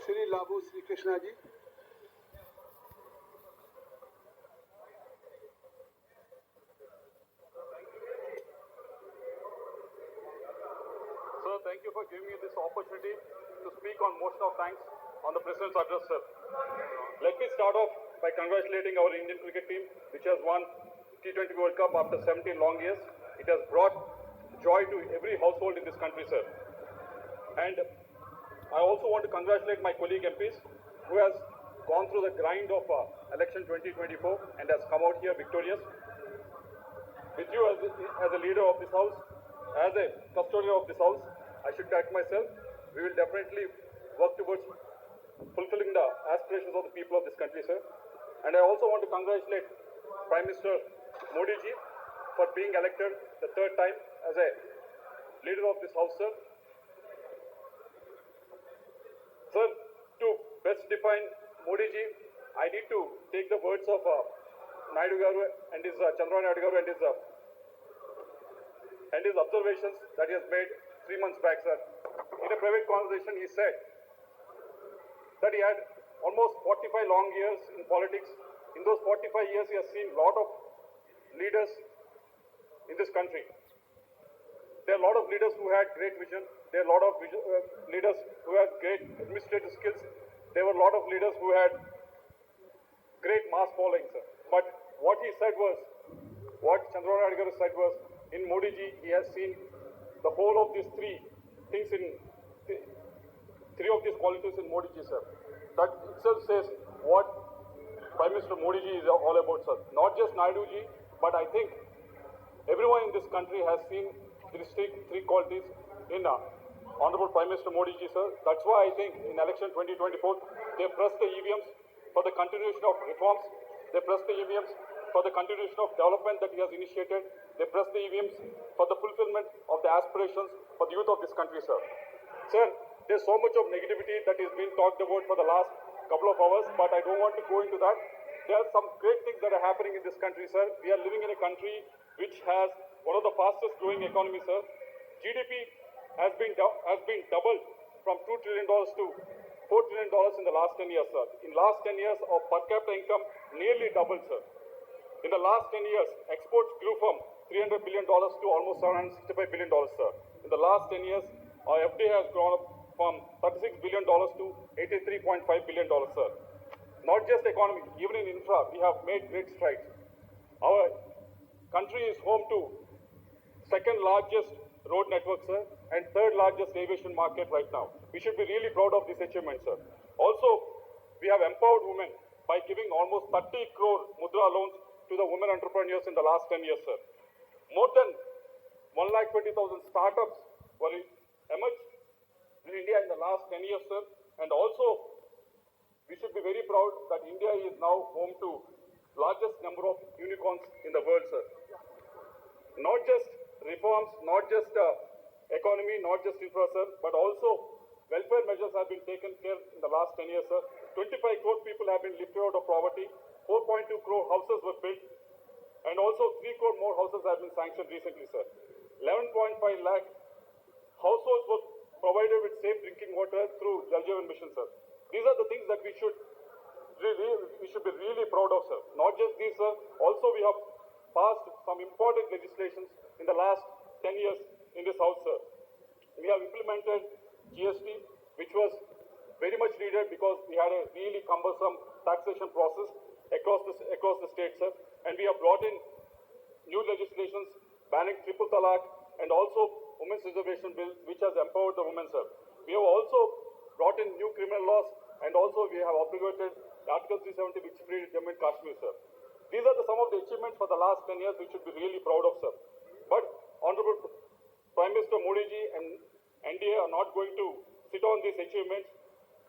Shri Labu Sri Krishna ji. Sir, thank you for giving me this opportunity to speak on motion of thanks on the President's address, sir. Let me start off by congratulating our Indian cricket team, which has won T20 World Cup after 17 long years. It has brought joy to every household in this country, sir. And I also want to congratulate my colleague MPs who has gone through the grind of election 2024 and has come out here victorious. With you as a leader of this house, as a custodian of this house, I should thank myself. We will definitely work towards fulfilling the aspirations of the people of this country, sir. And I also want to congratulate Prime Minister Modi ji for being elected the third time as a leader of this house, sir. Sir, to best define Modi ji, I need to take the words of Naidu Garu and his Chandrababunaidu Naidu Garu and his observations that he has made 3 months back, sir. In a private conversation, he said that he had almost 45 long years in politics. In those 45 years, he has seen a lot of leaders in this country. There are a lot of leaders who had great vision. There are a lot of leaders who had great administrative skills. There were a lot of leaders who had great mass following, sir. But what he said was, what Chandrababunaidu Naidu said was, in Modi ji, he has seen the whole of these three things in three of these qualities in Modi ji, sir. That itself says what Prime Minister Modi ji is all about, sir. Not just Naidu ji, but I think everyone in this country has seen these three qualities in Honorable Prime Minister Modi ji, sir. That's why I think in election 2024, they pressed the EVMs for the continuation of reforms. They pressed the EVMs for the continuation of development that he has initiated. They pressed the EVMs for the fulfillment of the aspirations for the youth of this country, sir. Sir, there's so much of negativity that is being talked about for the last couple of hours, but I don't want to go into that. There are some great things that are happening in this country, sir. We are living in a country which has one of the fastest growing economies, sir. GDP has been doubled from $2 trillion to $4 trillion in the last 10 years, sir. In last 10 years, our per capita income nearly doubled, sir. In the last 10 years, exports grew from $300 billion to almost $765 billion, sir. In the last 10 years, our FDI has grown up from $36 billion to $83.5 billion, sir. Not just economy, even in infra, we have made great strides. Our country is home to second largest road network, sir, and third largest aviation market right now. We should be really proud of this achievement, sir. Also, we have empowered women by giving almost 30 crore mudra loans to the women entrepreneurs in the last 10 years, sir. More than 120,000 startups were emerged in India in the last 10 years, sir. And also, we should be very proud that India is now home to largest number of unicorns in the world, sir. Not just reforms, not just economy, not just infra, sir, but also welfare measures have been taken care in the last 10 years, sir. 25 crore people have been lifted out of poverty. 4.2 crore houses were built, and also 3 crore more houses have been sanctioned recently, sir. 11.5 lakh households were provided with safe drinking water through Jal Jeevan Mission, sir. These are the things that we should be really proud of, sir. Not just these, sir. Also, we have passed some important legislations in the last 10 years in this house, sir. We have implemented GST, which was very much needed because we had a really cumbersome taxation process across the state, sir. And we have brought in new legislations banning triple talaq and also women's reservation bill, which has empowered the women, sir. We have also brought in new criminal laws, and also we have abrogated Article 370, which freed Jammu and Kashmir, sir. These are some of the achievements for the last 10 years we should be really proud of, sir. But Honorable Prime Minister Modi ji and NDA are not going to sit on these achievements.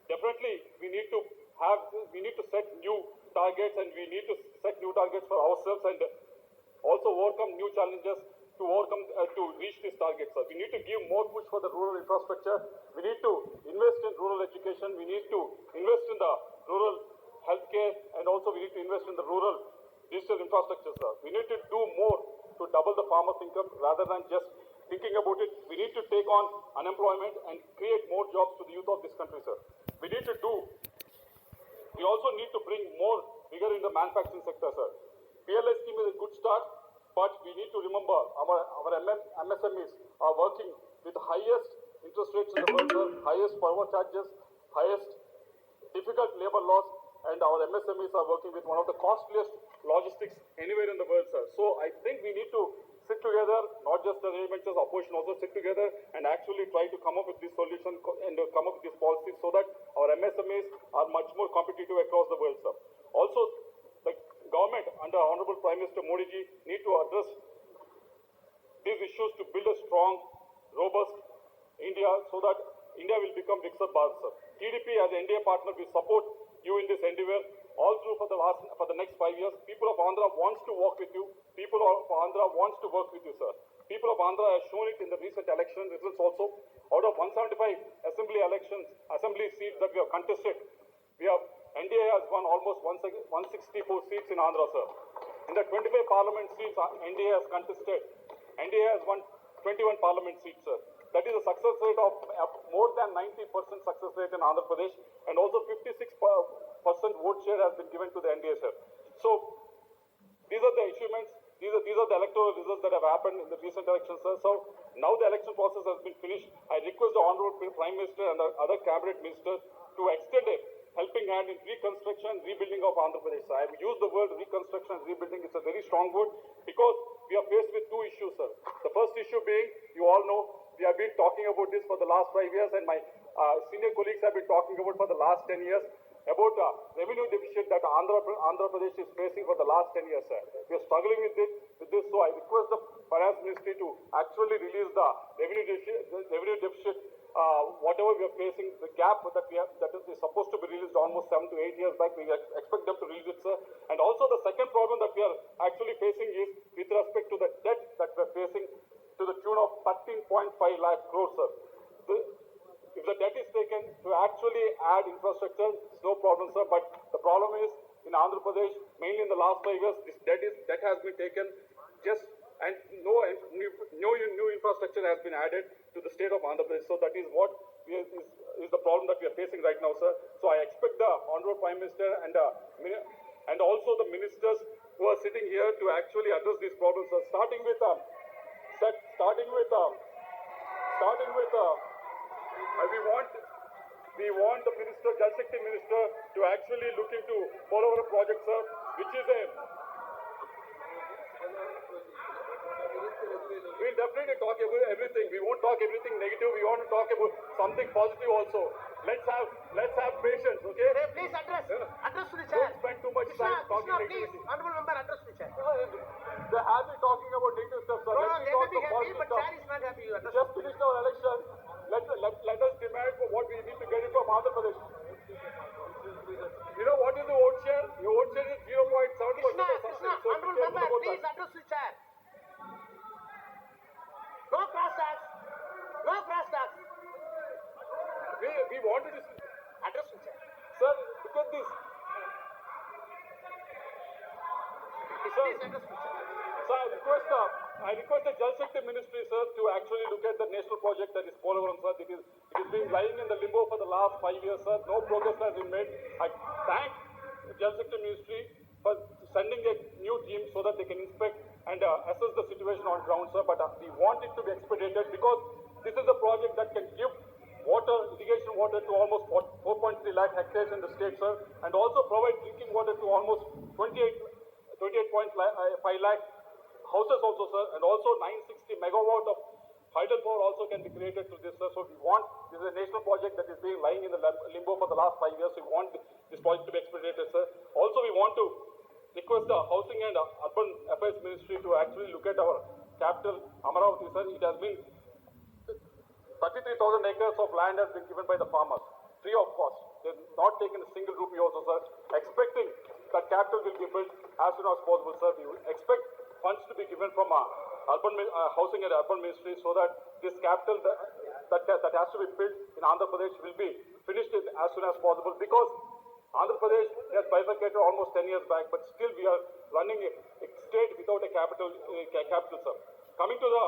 Definitely, we need to set new targets, and we need to set new targets for ourselves and also overcome new challenges to reach these targets, sir. We need to give more push for the rural infrastructure. We need to invest in rural education. We need to invest in the rural healthcare, and also we need to invest in the rural digital infrastructure, sir. We need to do more to double the farmers' income rather than just thinking about it. We need to take on unemployment and create more jobs to the youth of this country, sir. we need to do, we also need to bring more vigor in the manufacturing sector, sir. PLI scheme is a good start, but we need to remember our MSMEs are working with the highest interest rates in the world, sir, highest power charges, highest difficult labor laws, and our MSMEs are working with one of the costliest logistics anywhere in the world, sir. So I think we need to sit together, not just the rail ventures opposition, also sit together and actually try to come up with this solution and come up with these policies so that our MSMEs are much more competitive across the world, sir. Also, the government under Honorable Prime Minister Modi ji need to address these issues to build a strong, robust India so that India will become Viksit Bharat, sir. TDP as an NDA partner will support you in this endeavor all through for the next 5 years. People of Andhra wants to work with you. People of Andhra wants to work with you, sir. People of Andhra have shown it in the recent election results also. Out of 175 assembly seats that we have contested, NDA has won almost 164 seats in Andhra, sir. In the 25 parliament seats NDA has contested, NDA has won 21 parliament seats, sir. That is a success rate of more than 90% success rate in Andhra Pradesh, and also 56% vote share has been given to the NDA, sir. So these are the achievements. These are the electoral results that have happened in the recent elections, sir. So now the election process has been finished. I request the Honorable Prime Minister and the other cabinet ministers to extend a helping hand in reconstruction and rebuilding of Andhra Pradesh. I have used the word reconstruction and rebuilding. It's a very strong word because we are faced with two issues, sir. The first issue being, you all know, we have been talking about this for the last 5 years, and my senior colleagues have been talking about for the last 10 years about the revenue deficit that Andhra Pradesh is facing for the last 10 years, sir. We are struggling with this, so I request the Finance Ministry to actually release the revenue deficit, whatever we are facing, the gap that is supposed to be released almost 7 to 8 years back. We expect them to release it, sir. And also the second problem that we are actually facing is with respect to the debt that we are facing to the tune of 13.5 lakh crores, sir. If the debt is taken to actually add infrastructure, it's no problem, sir. But the problem is in Andhra Pradesh, mainly in the last 5 years, this debt has been taken and no new infrastructure has been added to the state of Andhra Pradesh. So that is what is the problem that we are facing right now, sir. So I expect the Honorable Prime Minister and also the ministers who are sitting here to actually address these problems, sir. Starting with we want the minister, Jal Shakti minister, to actually look into follow a project, sir, which is we'll definitely talk about everything. We won't talk everything negative. We want to talk about something positive also. Let's have patience, okay? Hey, please address to the chair. Don't spend too much time talking please, negativity. honorable member, address to the chair. They have been talking about negative stuff, sir. No, Let's they talk may be the happy, positive but stuff. chair is not happy. You address. Just finished our election. Let us demand for what we need to get it from Andhra Pradesh. You know what is the vote share? Your vote share is 0.7% or Krishna, something. So honorable be careful member, about please that. address to the chair. No cross-talks. No cross-talks. We wanted to Address to the chair. sir, look at this. Please address to the chair. Sir, I request the Jal Shakti Ministry, sir, to actually look at the national project that is Polavaram, sir. It is being lying in the limbo for the last 5 years, sir. No progress has been made. I thank the Jal Shakti Ministry for sending a new team so that they can inspect and assess the situation on ground, sir. But we want it to be expedited because this is a project that can give irrigation water to almost 4.3 lakh hectares in the state, sir, and also provide drinking water to almost 28.5 lakh houses also, sir, and also 960 megawatt of hydel power also can be created through this, sir. So this is a national project that is being lying in the limbo for the last 5 years. We want this project to be expedited, sir. Also, we want to request the Housing and Urban Affairs Ministry to actually look at our capital, Amaravati, sir. It has been 33,000 acres of land has been given by the farmers, free of cost. They've not taken a single rupee also, sir. Expecting that capital will be built as soon as possible, sir. We expect funds to be given from Housing and Urban Ministry so that this capital that has to be built in Andhra Pradesh will be finished as soon as possible, because Andhra Pradesh has bifurcated almost 10 years back, but still we are running a state without a capital, sir. Coming to the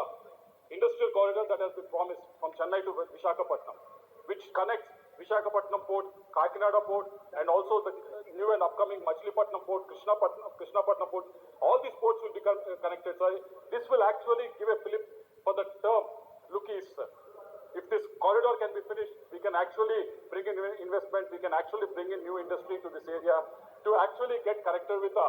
industrial corridor that has been promised from Chennai to Visakhapatnam, which connects Visakhapatnam Port, Kakinada Port, and also the new and upcoming Machilipatnam Port, Krishnapatnam Port. All these ports will be connected, sir. This will actually give a fillip for the term look east, sir. If this corridor can be finished, we can actually bring in investment, we can actually bring in new industry to this area to actually get connected with the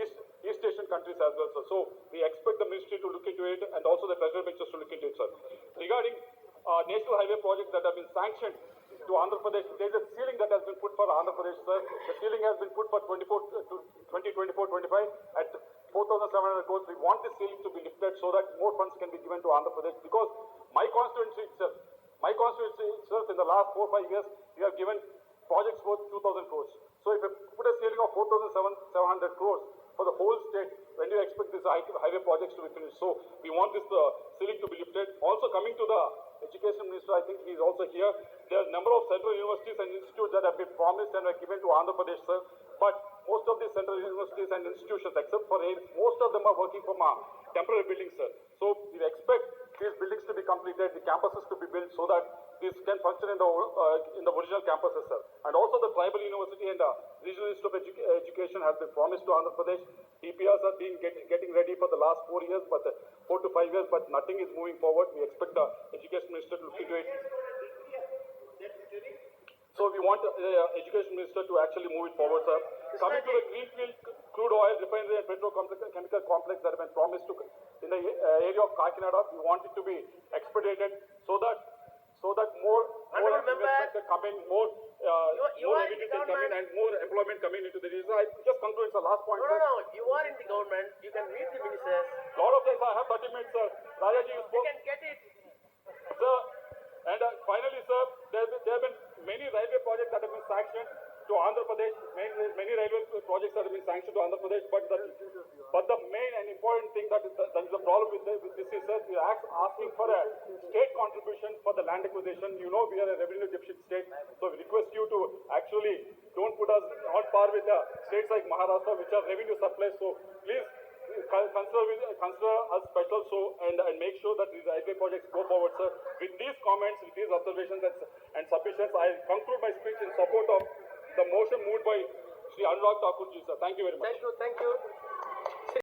East Asian countries as well, sir. So we expect the ministry to look into it and also the treasury ministers to look into it, sir. Regarding national highway projects that have been sanctioned to Andhra Pradesh, there is a ceiling that has been put for Andhra Pradesh, sir. The ceiling has been put for 2024-25 at 4,700 crores. We want this ceiling to be lifted so that more funds can be given to Andhra Pradesh, because my constituency itself, in the last 4-5 years, we have given projects worth 2,000 crores. So if you put a ceiling of 4,700 crores for the whole state, when do you expect these highway projects to be finished? So we want this ceiling to be lifted. Also coming to the Education Minister, I think he is also here. There are a number of central universities and institutes that have been promised and were given to Andhra Pradesh, sir. But most of these central universities and institutions, except for AIMS, most of them are working from temporary buildings, sir. So we expect these buildings to be completed, the campuses to be built, so that this can function in the original campuses, sir. And also the tribal university and regional institute of education has been promised to Andhra Pradesh. DPRs are getting ready for the last 4 years, but 4 to 5 years, but nothing is moving forward. We expect the education minister to look into it. So we want the education minister to actually move it forward, sir. Coming to the greenfield crude oil refinery and petrochemical complex that have been promised to in the area of Kakinada, we want it to be expedited so that more investment can come in, more revenue can come in, and more employment coming into the region. I just conclude, the last point, sir. No, you are in the government. You can meet the ministers. Lot of times I have 30 minutes, sir. Rajaji, you You spoke. can get it. Sir, and finally, sir, there have been many railway projects that have been sanctioned to Andhra Pradesh. Many railway projects that have been sanctioned to Andhra Pradesh, but the main and important thing that is the problem with this is, sir, we are asking for a state contribution for the land acquisition. You know, we are a revenue deficit state, so we request you to actually don't put us on par with the states like Maharashtra, which are revenue surplus. So please consider us special, and make sure that these railway projects go forward, sir. With these comments, with these observations and submissions, I conclude my speech in support of the motion moved by Sri Anurag Thakurji, sir. Thank you very much. Thank you.